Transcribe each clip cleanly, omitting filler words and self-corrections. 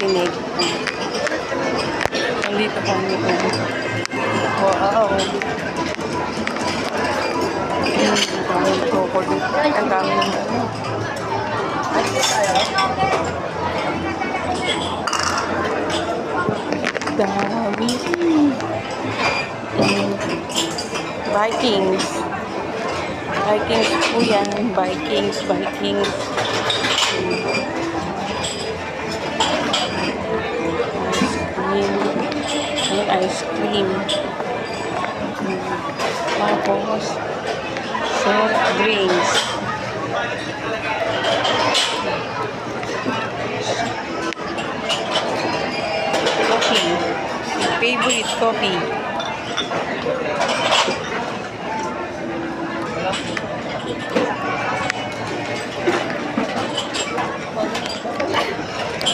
tinig. Nandito kami. Wow. Ang daming crocodile. Ang daming dami. Vikings. Vikings po yan. Vikings. Ice cream. Tapos, soft drinks. Coffee. Favorite coffee.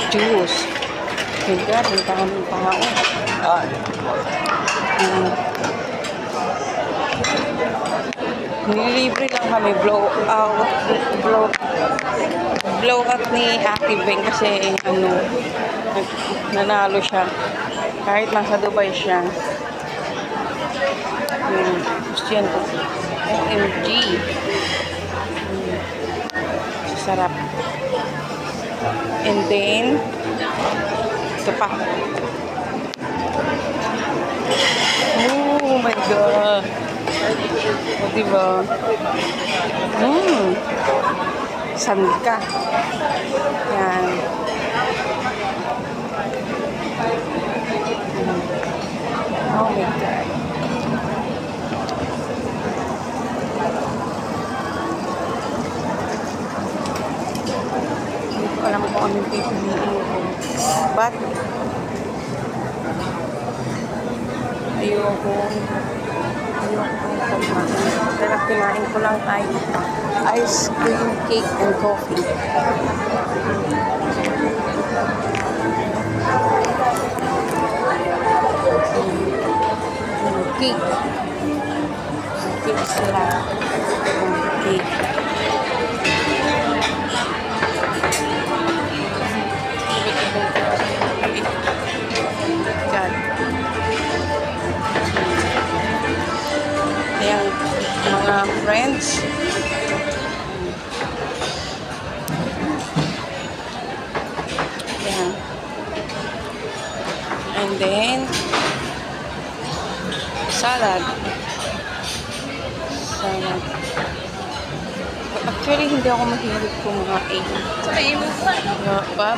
Juice. Hingga, ang daming tao. Nililibre lang kami blow out ni Ate Beng kasi nanalo siya kahit nasa Dubai siya. Gusto yan po. OMG. Sarap. And then ito pa. Oh my God. O, diba? Sandka. Yan. Oh my God. Hindi ko alam kung anong pipiliin ko. But, ayoko. Pero kinain ko lang ay ice cream, cake, and coffee. Cake. Cake sila. Cake. God. Ayan, mga friends. Ayan. And then, salad. Actually, hindi ako mahilig kumain. But,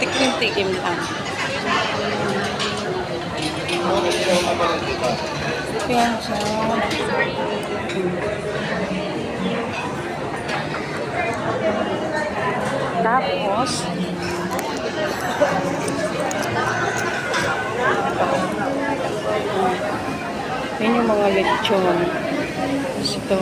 tikim-tikim lang. Ayan siya. Tapos, yun yung mga lechon. Ito.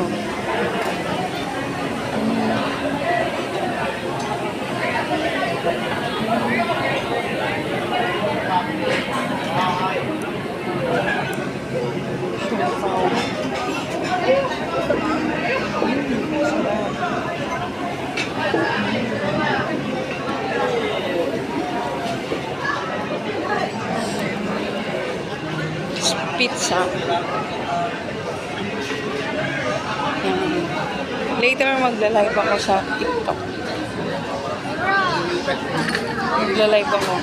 Pizza. Later magla-live ako sa TikTok. Magla-live ako.